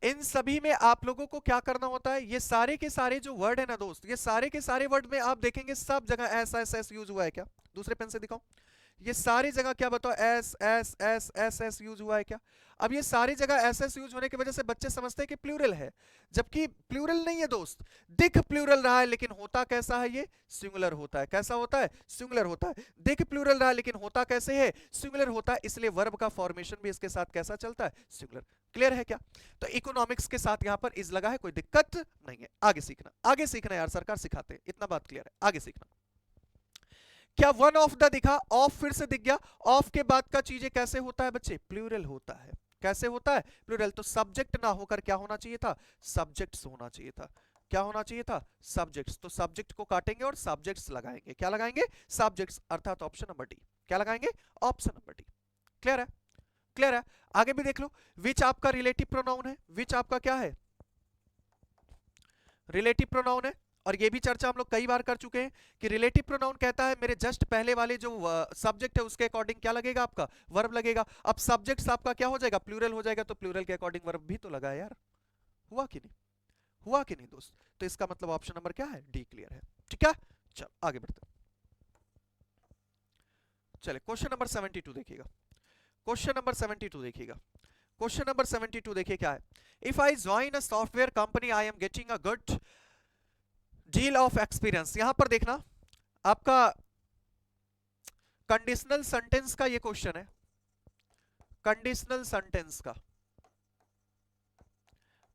इन सभी में आप लोगों को क्या करना होता है, ये सारे के सारे जो वर्ड है ना दोस्त, ये सारे के सारे वर्ड में आप देखेंगे सब जगह एस एस एस यूज हुआ है क्या, दूसरे पेन से दिखाओ, ये सारी जगह क्या बताओ, S S S S S use हुआ है क्या। अब ये सारी जगह एस एस यूज होने की वजह से बच्चे समझते हैं कि प्लूरल है, जबकि प्लूरल नहीं है दोस्त, दिख प्लूरल रहा है लेकिन होता कैसा है, ये सिंगुलर होता है। कैसा होता है, सिंगुलर होता है। दिख प्लूरल रहा है लेकिन होता कैसे है, सिंगुलर होता है, इसलिए वर्ब का फॉर्मेशन भी इसके साथ कैसा चलता है, सिंगुलर। क्लियर है क्या। तो इकोनॉमिक्स के साथ यहां पर इज लगा है, कोई दिक्कत नहीं है। आगे सीखना, आगे सीखना यार, सरकार सिखाते हैं, इतना बात क्लियर है, आगे सीखना। क्या वन ऑफ द दिखा, ऑफ फिर से दिख गया, ऑफ के बाद का चीजें कैसे होता है बच्चे, प्लूरल होता है। कैसे होता है, प्लूरल। तो सब्जेक्ट ना होकर क्या होना चाहिए था, सब्जेक्ट्स होना चाहिए था। क्या होना चाहिए था, सब्जेक्ट्स। तो सब्जेक्ट को काटेंगे और सब्जेक्ट्स लगाएंगे, क्या लगाएंगे, सब्जेक्ट्स, अर्थात ऑप्शन नंबर डी। क्या लगाएंगे, ऑप्शन नंबर डी। क्लियर है, क्लियर है। आगे भी देख लो, विच आपका रिलेटिव प्रोनाउन है, विच आपका क्या है, रिलेटिव प्रोनाउन है। और ये भी चर्चा हम लोग कई बार कर चुके हैं कि रिलेटिव प्रोनाउन कहता है मेरे जस्ट पहले वाले जो सब्जेक्ट है उसके अकॉर्डिंग क्या लगेगा, आपका वर्ब लगेगा। अब सब्जेक्ट्स आपका क्या हो जाएगा, प्लूरल हो जाएगा, तो प्लूरल के अकॉर्डिंग वर्ब भी तो लगा है यार। हुआ कि नहीं, हुआ कि नहीं दोस्त। तो इसका मतलब ऑप्शन नंबर क्या है, डी क्लियर है। ठीक है, चल आगे बढ़ते हैं। चले क्वेश्चन नंबर 72 देखिएगा, क्वेश्चन नंबर 72 देखिएगा, क्वेश्चन नंबर 72 देखिए क्या है। If I join a software company I am getting a good deal of experience. यहां पर देखना आपका कंडीशनल सेंटेंस का ये क्वेश्चन है, कंडीशनल सेंटेंस का,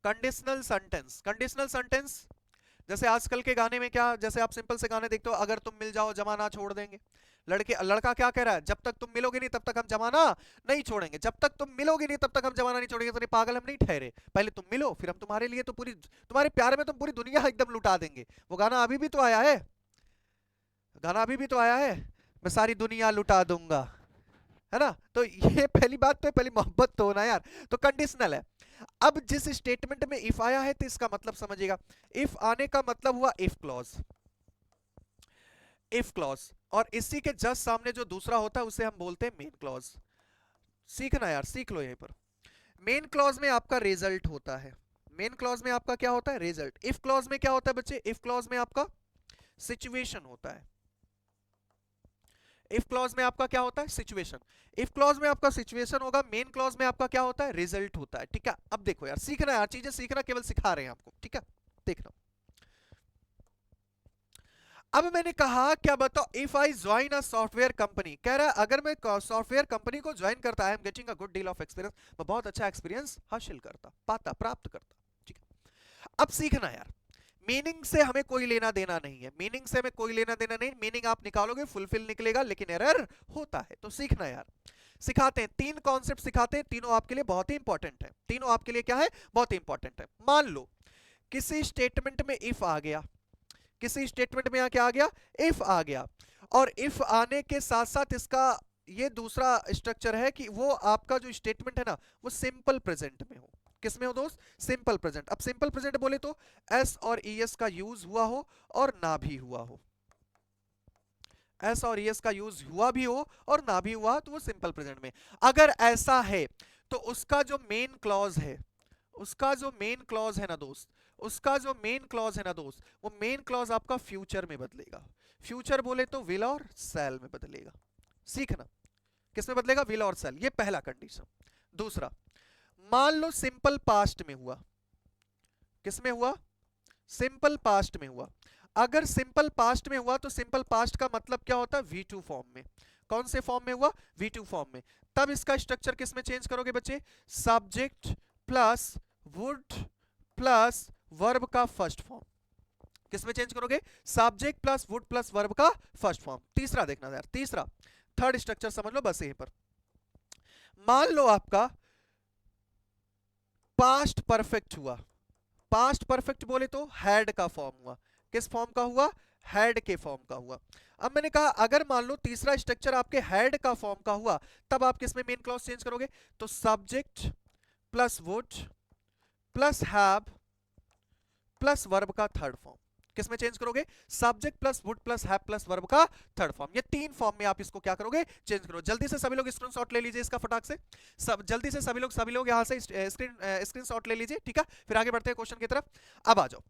कंडीशनल सेंटेंस, कंडीशनल सेंटेंस। जैसे आजकल के गाने में क्या, जैसे आप सिंपल से गाने देखते हो, अगर तुम मिल जाओ जमाना छोड़ देंगे। लड़का क्या कह रहा है, जब तक तुम मिलोगे नहीं तब तक हम जमाना नहीं छोड़ेंगे, जब तक तुम मिलोगे नहीं तब तक हम जमाना नहीं छोड़ेंगे। तो पागल हम नहीं ठहरे, पहले तुम मिलो, फिर हम तुम्हारे लिए तो पूरी, तुम्हारे प्यार में तुम पूरी दुनिया एकदम लुटा देंगे। वो गाना अभी भी तो आया है, गाना अभी भी तो आया है, मैं सारी दुनिया लुटा दूंगा, है ना। तो ये पहली बात तो है, पहली मोहब्बत तो होना यार। तो कंडीशनल है। अब जिस स्टेटमेंट में इफ आया है तो इसका मतलब समझिएगा, इफ आने का मतलब हुआ इफ क्लॉज, इफ क्लॉज। और इसी के जस्ट सामने जो दूसरा होता है उसे हम बोलते हैं मेन क्लॉज। सीखना यार, सीख लो यहीं पर। मेन क्लॉज में आपका रिजल्ट होता है, मेन क्लॉज में आपका क्या होता है, रिजल्ट। इफ क्लॉज में क्या होता है बच्चे, इफ क्लॉज में आपका सिचुएशन होता है। इफ क्लॉज में आपका क्या होता है, सिचुएशन। इफ क्लॉज में आपका सिचुएशन होगा, मेन क्लॉज में आपका क्या होता है, रिजल्ट होता है। ठीक है, अब देखो यार, सीखना यार, चीजें सीखना, केवल सिखा रहे हैं आपको। ठीक है, देखना। अब मैंने कहा क्या बताओ, if I join a software company, कह रहा है अगर मैं सॉफ्टवेयर कंपनी को ज्वाइन करता, I am getting a good deal of experience, मैं बहुत अच्छा एक्सपीरियंस हासिल करता, पाता, प्राप्त करता। ठीक है, अब सीखना यार, मीनिंग से हमें कोई लेना देना नहीं है, मीनिंग से हमें कोई लेना देना नहीं, मीनिंग आप निकालोगे फुलफिल निकलेगा, लेकिन एरर होता है। तो सीखना यार, सिखाते हैं, तीन कॉन्सेप्ट सिखाते हैं, तीनों आपके लिए बहुत ही इंपॉर्टेंट है, तीनों आपके लिए क्या है, बहुत ही इंपॉर्टेंट है। मान लो किसी स्टेटमेंट में इफ आ गया, किसी स्टेटमेंट में क्या आ गया, इफ आ गया, और इफ आने के साथ साथ इसका ये दूसरा स्ट्रक्चर है कि वो आपका जो स्टेटमेंट है ना, वो सिंपल प्रेजेंट में हो। किस में हो दोस्त, सिंपल प्रेजेंट। अब सिंपल प्रेजेंट बोले तो एस और ईएस का यूज हुआ हो और ना भी हुआ हो, एस और ईएस का यूज हुआ भी हो और ना भी हुआ, तो वो सिंपल प्रेजेंट में। अगर ऐसा है तो उसका जो मेन क्लॉज है, उसका जो मेन क्लॉज है ना दोस्त, उसका जो मेन क्लॉज है ना दोस्त, वो मेन क्लॉज आपका फ्यूचर में बदलेगा। फ्यूचर बोले तो विल और शैल में बदलेगा। सीखना, किसमें बदलेगा, विल और सेल, ये पहला कंडीशन। दूसरा, मान लो सिंपल पास्ट में हुआ, किसमें हुआ, सिंपल पास्ट में हुआ। अगर सिंपल पास्ट में हुआ तो सिंपल पास्ट का मतलब क्या होता है, V2 फॉर्म में। कौन से फॉर्म में हुआ, V2 फॉर्म में। तब इसका स्ट्रक्चर किसमें चेंज करोगे बच्चे, subject plus would plus verb का फर्स्ट फॉर्म। किसमें चेंज करोगे, subject plus would plus verb का फर्स्ट फॉर्म। तीसरा देखना यार, तीसरा थर्ड स्ट्रक्चर समझ लो बस यहीं पर। मान लो आपका पास्ट परफेक्ट हुआ, पास्ट परफेक्ट बोले तो हैड का फॉर्म हुआ। किस फॉर्म का हुआ, हैड के फॉर्म का हुआ। अब मैंने कहा अगर मान लो तीसरा स्ट्रक्चर आपके हैड का फॉर्म का हुआ, तब आप किसमें मेन क्लॉज चेंज करोगे, तो subject plus would plus have plus verb का थर्ड फॉर्म। किसमें चेंज करोगे, subject plus would plus have plus verb का थर्ड फॉर्म। ये तीन फॉर्म में आप इसको क्या करोगे, चेंज करो। जल्दी से सभी लोग स्क्रीनशॉट ले लीजिए इसका फटाक से, सब जल्दी से सभी लोग यहां से स्क्रीनशॉट ले लीजिए, ठीक है। फिर आगे बढ़ते हैं क्वेश्चन की तरफ। अब आ जाओ,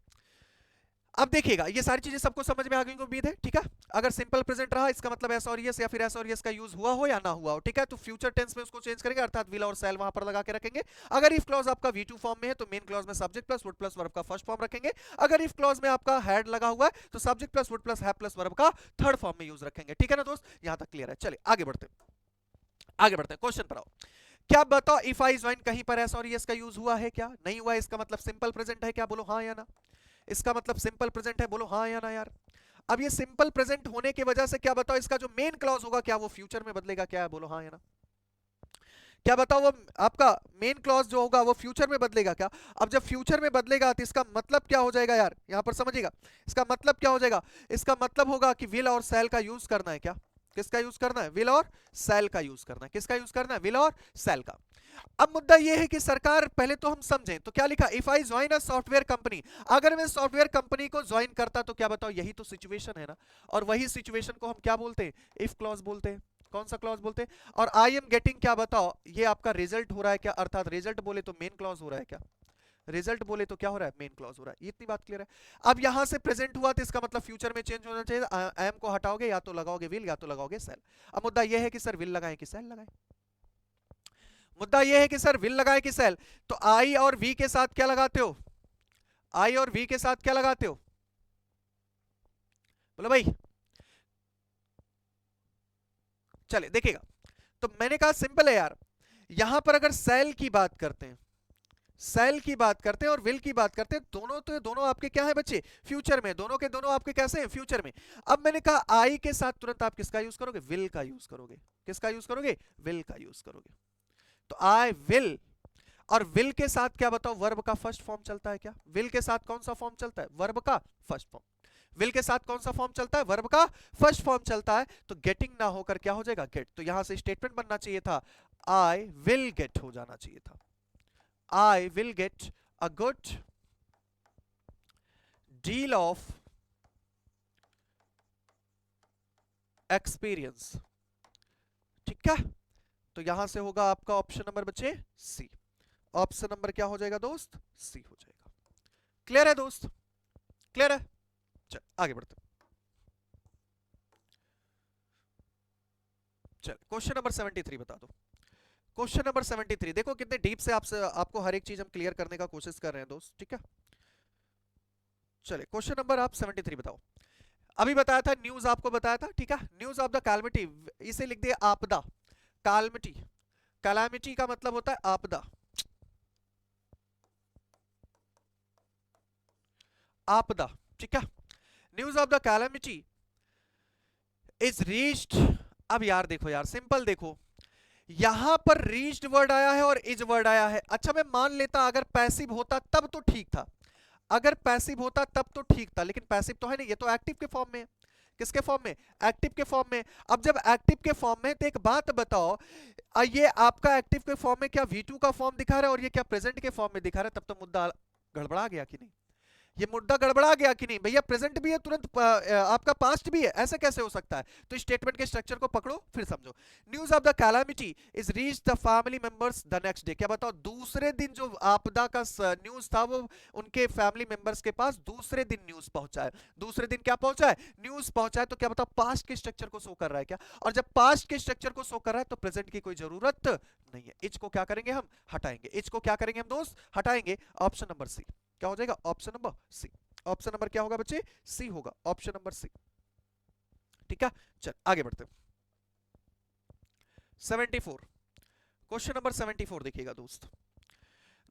अब देखिएगा ये सारी चीजें सबको समझ में आ गई उम्मीद है, ठीक है। अगर सिंपल प्रेजेंट रहा इसका मतलब एस और यस या फिर एस और यस का यूज हुआ हो या ना हुआ हो, ठीक है। तो फ्यूचर टेंस में उसको चेंज करेंगे, अर्थात विल और सेल वहां पर लगा के रखेंगे। अगर इफ क्लॉज आपका V2 फॉर्म में है तो मेन क्लॉज में subject plus would plus verb का फर्स्ट फॉर्म रखेंगे। अगर इफ क्लॉज में आपका हैड लगा हुआ है तो subject plus would plus have plus verb का थर्ड फॉर्म में यूज रखेंगे, ठीक है ना दोस्त। यहां तक क्लियर है। चलिए आगे बढ़ते हैं क्वेश्चन पर आओ। क्या बताओ, इफ आई ज्वाइन कहीं पर एस और यस का यूज हुआ है क्या, नहीं हुआ है, इसका मतलब सिंपल प्रेजेंट है क्या, बोलो हाँ या ना। इसका मतलब सिंपल प्रेजेंट है, बोलो हाँ या ना यार। अब ये सिंपल प्रेजेंट होने की वजह से क्या बताओ, इसका जो मेन क्लॉज होगा क्या वो फ्यूचर में बदलेगा क्या है, बोलो हाँ या ना। क्या बताओ, वो आपका मेन क्लॉज जो होगा वो फ्यूचर में बदलेगा क्या। अब जब फ्यूचर में बदलेगा तो इसका मतलब क्या हो जाएगा यार, यहां पर समझिएगा। इसका मतलब क्या हो जाएगा, इसका मतलब होगा कि विल और सेल का यूज करना है क्या, किसका यूज करना है, विल और सेल का यूज करना है। किसका यूज करना है, विल और सेल का। अब मुद्दा यह है कि सरकार, पहले तो हम समझें तो क्या लिखा, if I join a software company. अगर मैं सॉफ्टवेयर कंपनी को ज्वाइन करता तो क्या बताओ, यही तो सिचुएशन है ना। और वही सिचुएशन को हम क्या बोलते हैं, इफ क्लॉज बोलते हैं। कौन सा क्लॉज बोलते हैं। और आई एम गेटिंग क्या बताओ, ये आपका रिजल्ट हो रहा है क्या, अर्थात रिजल्ट बोले तो मेन क्लॉज हो रहा है क्या, रिजल्ट बोले तो क्या हो रहा है, मेन क्लॉज हो रहा है। ये इतनी बात क्लियर है। अब यहां से प्रेजेंट हुआ तो इसका मतलब फ्यूचर में चेंज होना चाहिए। एम को हटाओगे या तो लगाओगे विल या तो लगाओगे सेल। अब मुद्दा यह है कि सर विल लगाएं कि सेल लगाएं, मुद्दा यह है कि सर विल लगाए कि सेल। तो आई और वी के साथ क्या लगाते हो, आई और वी के साथ क्या लगाते हो, बोलो भाई। चले देखिएगा, तो मैंने कहा सिंपल है यार। यहां पर अगर सेल की बात करते हैं, सेल की बात करते हैं और विल की बात करते हैं, दोनों तो दोनों आपके क्या है बच्चे, फ्यूचर में। दोनों के दोनों आपके कैसे हैं, फ्यूचर में। अब मैंने कहा आई के साथ तुरंत आप किसका यूज करोगे, विल का यूज करोगे। किसका यूज करोगे, विल का यूज करोगे। तो आई विल, और विल के साथ क्या बताओ, वर्ब का फर्स्ट फॉर्म चलता है क्या, विल के साथ कौन सा फॉर्म चलता है, वर्ब का फर्स्ट फॉर्म। विल के साथ कौन सा फॉर्म चलता है, वर्ब का फर्स्ट फॉर्म चलता है। तो गेटिंग ना होकर क्या हो जाएगा, गेट। तो यहां से स्टेटमेंट बनना चाहिए था, आई विल गेट हो जाना चाहिए था, I will get a good deal of experience, ठीक है। तो यहां से होगा आपका ऑप्शन नंबर बच्चे सी। ऑप्शन नंबर क्या हो जाएगा दोस्त, सी हो जाएगा। क्लियर है दोस्त, क्लियर है। चल आगे बढ़ते हैं। चल क्वेश्चन नंबर 73 बता दो। क्वेश्चन नंबर 73 देखो कितने डीप से आपको हर एक चीज हम क्लियर करने का कोशिश कर रहे हैं दोस्त, ठीक है। चलिए क्वेश्चन नंबर आप 73 बताओ। अभी बताया था, न्यूज आपको बताया था, ठीक है। न्यूज ऑफ द कैलमिटी, इसे लिख दिया आपदा, कैलमिटी। कैलामिटी का मतलब होता है आपदा, आपदा, ठीक है। News of the calamity is reached. अब यार देखो यार, सिंपल देखो, यहां पर रीच्ड वर्ड आया है और इज वर्ड आया है। अच्छा मैं मान लेता अगर पैसिव होता तब तो ठीक था, अगर पैसिव होता तब तो ठीक था, लेकिन पैसिव तो है नहीं, ये तो एक्टिव के फॉर्म में है। किसके फॉर्म में, एक्टिव के फॉर्म में। अब जब एक्टिव के फॉर्म में, तो एक बात बताओ, ये आपका एक्टिव के फॉर्म में क्या V2 का फॉर्म दिखा रहा है और ये क्या प्रेजेंट के फॉर्म में दिखा रहा है, तब तो मुद्दा गड़बड़ा गया कि नहीं। ये मुद्दा गड़बड़ा गया कि नहीं भैया, प्रेजेंट भी है तुरंत आपका पास्ट भी है, ऐसे कैसे हो सकता है? तो स्टेटमेंट के स्ट्रक्चर को पकड़ो फिर समझो। News of the calamity is reach the family members the next day. क्या बताओ, दूसरे दिन जो आपदा का न्यूज था वो उनके फैमिली मेंबर्स के पास दूसरे दिन न्यूज पहुंचा है। दूसरे दिन क्या पहुंचा है? न्यूज पहुंचा है। तो क्या बताओ, पास्ट के स्ट्रक्चर को शो कर रहा है क्या? और जब पास्ट के स्ट्रक्चर को शो कर रहा है तो प्रेजेंट की कोई जरूरत नहीं है। इच को क्या करेंगे हम? हटाएंगे। इच को क्या करेंगे हम दोस्त? हटाएंगे। ऑप्शन नंबर सी क्या हो जाएगा? Option number C. Option number क्या होगा बच्चे? सी होगा। Option number C. ठीक है, चल आगे बढ़ते हैं। 74, क्वेश्चन नंबर 74 देखिएगा दोस्त।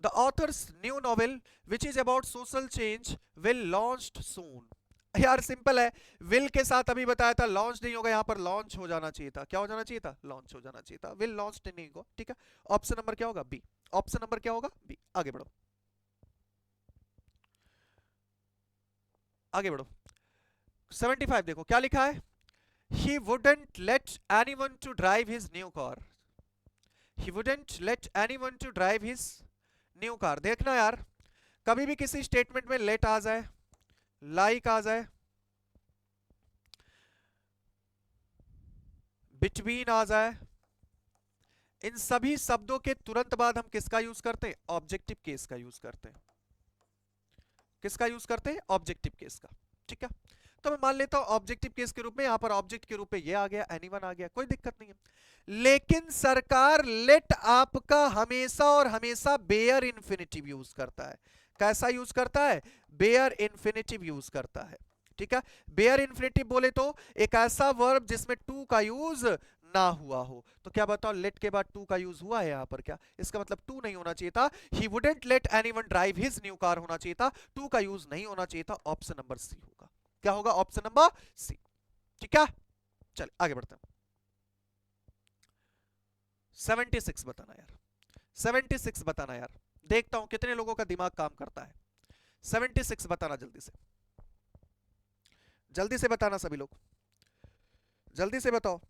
The author's new novel which is about social change will launched soon. यार सिंपल है, विल के साथ अभी बताया था लॉन्च नहीं होगा, यहां पर लॉन्च हो जाना चाहिए था। क्या हो जाना चाहिए था? लॉन्च हो जाना चाहिए था। विल लॉन्च नहीं होगा। ठीक है, ऑप्शन नंबर क्या होगा? बी। ऑप्शन नंबर क्या होगा? बी। आगे बढ़ो, आगे बढ़ो। 75 देखो क्या लिखा है। He wouldn't let anyone to drive his new car. He wouldn't let anyone to drive his new car. देखना यार, कभी भी किसी स्टेटमेंट में let आ जाए, like आ जाए, between आ जाए, इन सभी शब्दों के तुरंत बाद हम किसका यूज करते हैं? ऑब्जेक्टिव केस का यूज करते हैं। किसका यूज करते हैं? ऑब्जेक्टिव केस का। ठीक है, तो मैं मान लेता हूं ऑब्जेक्टिव केस के रूप में, यहां पर ऑब्जेक्ट के रूप में ये आ गया, एनीवन आ गया, कोई दिक्कत नहीं है। लेकिन सरकार लेट आपका हमेशा और हमेशा बेयर इन्फिनिटिव यूज करता है। कैसा यूज करता है? बेयर इन्फिनिटिव यूज करता है। ठीक है, बेयर इन्फिनिटिव बोले तो एक ऐसा वर्ब जिसमें टू का यूज ना हुआ हो। तो क्या बताओ, लेट के बाद टू का यूज हुआ है यहां पर? क्या इसका मतलब टू नहीं होना चाहिए था। ही wouldn't let anyone drive his new car होना चाहिए था, टू का यूज नहीं होना चाहिए था। ऑप्शन नंबर सी होगा। क्या होगा? Option number C. ठीक है, चल आगे बढ़ते हैं। 76 बताना यार, 76 बताना यार, देखता हूं कितने लोगों का दिमाग काम करता है। 76 बताना जल्दी से, जल्दी से बताना सभी लोग, जल्दी से बताओ।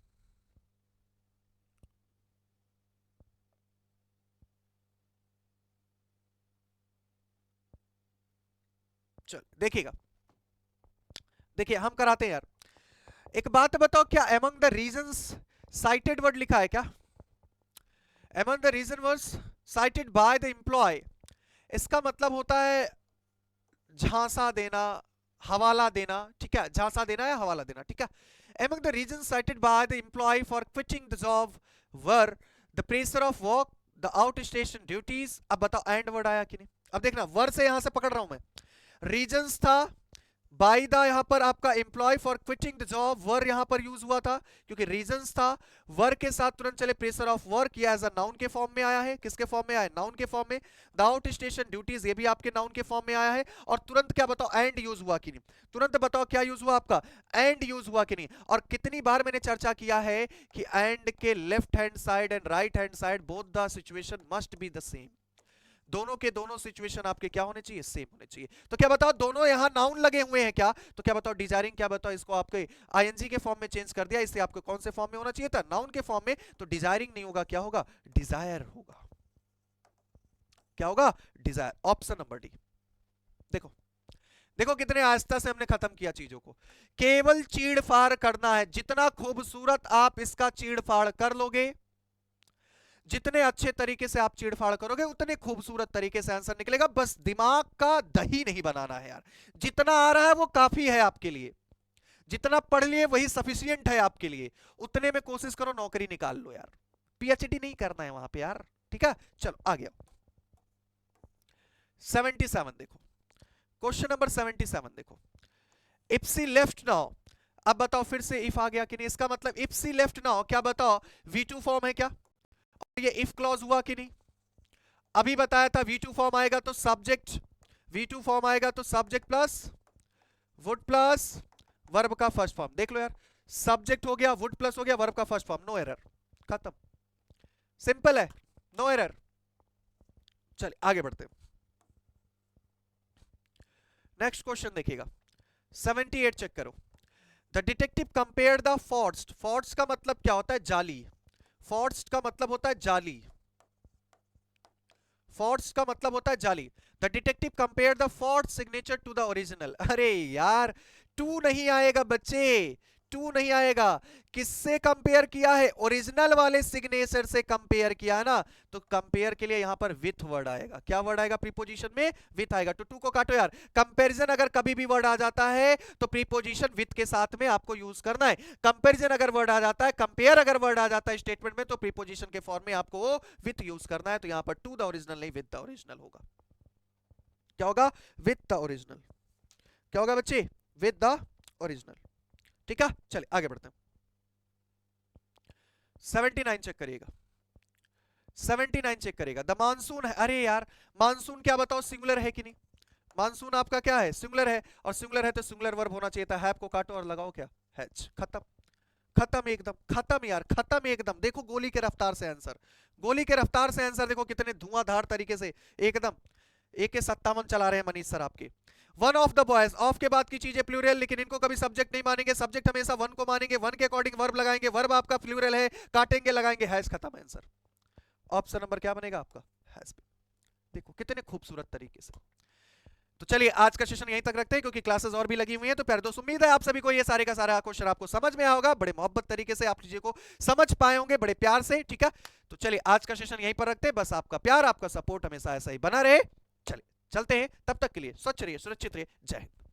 चल देखिएगा, देखिए हम कराते हैं यार। एक बात बताओ, क्या among the reasons cited word लिखा है क्या? Among the reason words cited by the employ, इसका मतलब होता है झांसा देना, हवाला देना। ठीक है, झांसा देना या हवाला देना। ठीक है, among the reasons cited by the employee for quitting the job were the pressure of work, the outstation duties। अब बताओ एंड वर्ड आया कि नहीं? अब देखना, वर से यहां से पकड़ रहा हूं मैं। रीजंस था, बाय द यहां पर आपका employ for quitting the job, where यहां पर यूज हुआ था क्योंकि रीजंस था। वर के साथ तुरंत चले प्रेशर ऑफ वर्क, या एज अ नाउन के फॉर्म में आया है। किसके फॉर्म में आया है? नाउन के फॉर्म में। द आउट स्टेशन ड्यूटीज, ये भी आपके नाउन के फॉर्म में आया है। और तुरंत क्या बताओ, एंड यूज हुआ कि नहीं? तुरंत बताओ क्या यूज हुआ आपका? एंड यूज हुआ कि नहीं? और कितनी बार मैंने चर्चा किया है कि एंड के left hand side and right hand side both the situation must be the same. दोनों के दोनों सिचुएशन आपके क्या होने चाहिए? सेम होने चाहिए। तो क्या बताओ, दोनों यहां नाउन लगे हुए हैं क्या? तो क्या बताओ, डिजायरिंग, क्या बताओ इसको आपके आईएनजी के फॉर्म में चेंज कर दिया, इससे आपको कौन से फॉर्म में होना चाहिए था? नाउन के फॉर्म में। तो डिजायरिंग नहीं होगा, क्या होगा? डिजायर होगा। क्या होगा? डिजायर। Option number D. देखो देखो कितने आस्था से हमने खत्म किया चीजों को। केवल चीड़ फाड़ करना है, जितना खूबसूरत आप इसका चीड़ फाड़ कर लोगे, जितने अच्छे तरीके से आप चीड़फाड़ करोगे उतने खूबसूरत तरीके से आंसर निकलेगा। बस दिमाग का दही नहीं बनाना है यार। जितना आ रहा है वो काफी है आपके लिए, जितना पढ़ लिए वही सफिशियंट है आपके लिए। उतने में कोशिश करो, नौकरी निकाल लो यार। पीएचडी नहीं करना है वहां पे यार। ठीक है, चलो आ गया 77 देखो, क्वेश्चन नंबर 77 देखो। इप्सी लेफ्ट नाउ, अब बताओ फिर से इफ आ गया कि नहीं? इसका मतलब इप्सी लेफ्ट नाउ, क्या बताओ V2 फॉर्म है क्या? और ये इफ क्लॉज हुआ कि नहीं? अभी बताया था V2 फॉर्म आएगा तो सब्जेक्ट, V2 फॉर्म आएगा तो subject plus would plus verb का फर्स्ट फॉर्म। देख लो यार, सब्जेक्ट हो गया, वुड प्लस हो गया, वर्ब का फर्स्ट फॉर्म, नो एरर, खत्म, सिंपल है, नो एरर। चलिए आगे बढ़ते हैं। नेक्स्ट क्वेश्चन देखिएगा, 78 चेक करो। द डिटेक्टिव कंपेयर द फॉर्स्ट, फॉर्स्ट का मतलब क्या होता है? जाली। फॉर्स्ट का मतलब होता है जाली। फॉर्ट्स का मतलब होता है जाली। The detective compare the forged signature to the original. अरे यार टू नहीं आएगा बच्चे, टू नहीं आएगा। किससे कंपेयर किया है? ओरिजिनल वाले सिग्नेचर से कंपेयर किया है ना, तो कंपेयर के लिए यहां पर विथ वर्ड आएगा। क्या वर्ड आएगा प्रीपोजिशन में? विथ आएगा। तो टू को काटो यार। कंपैरिजन अगर कभी भी वर्ड आ जाता है तो प्रीपोजिशन विथ के साथ में आपको यूज करना है। कंपैरिजन अगर वर्ड आ जाता है, कंपेयर अगर वर्ड आ जाता है स्टेटमेंट में, तो प्रीपोजिशन के फॉर्म में आपको विथ यूज करना है। तो यहां पर टू द ओरिजिनल नहीं, विथ द ओरिजिनल होगा। क्या होगा? With the original. क्या होगा बच्चे? With the original. ठीक है, चलिए आगे बढ़ते हैं। 79 चेक करिएगा, 79 चेक करेगा। द मानसून है। अरे यार मानसून क्या बताओ सिंगुलर है कि नहीं? मानसून आपका क्या है? सिंगुलर है, और सिंगुलर है तो सिंगुलर वर्ब होना चाहिए था। हैव को काटो और लगाओ क्या? हैज। खत्म, खत्म एकदम, खत्म यार, खत्म एकदम। देखो गोली के रफ्तार से आंसर, गोली के रफ्तार से आंसर देखो कितने धुआंधार तरीके से एकदम। AK-57 चला रहे हैं मनीष सर आपके। One of the boys, of के बाद की चीजें प्लूरल, लेकिन इनको कभी सब्जेक्ट नहीं मानेंगे, सब्जेक्ट हमेशा वन को मानेंगे, वन के अकॉर्डिंग वर्ब लगाएंगे, वर्ब आपका प्लूरल है, काटेंगे लगाएंगे हैज। खत्म आंसर। ऑप्शन नंबर क्या बनेगा आपका? हैज। देखो कितने खूबसूरत तरीके से। तो चलिए आज का सेशन यहीं तक रखते हैं क्योंकि क्लासेस और भी लगी हुई हैं। तो प्यारे दोस्तों उम्मीद है आप सभी को ये सारे का सारा क्वेश्चन आपको समझ में आया होगा, बड़े मोहब्बत तरीके से आप चीजें को समझ पाए होंगे, बड़े प्यार से। ठीक है, तो चलिए आज का सेशन यहीं पर रखते हैं। बस आपका प्यार, आपका सपोर्ट हमेशा ऐसा ही बना रहे। चलिए चलते हैं, तब तक के लिए स्वच्छ रहिए, सुरक्षित रहिए। जय हिंद।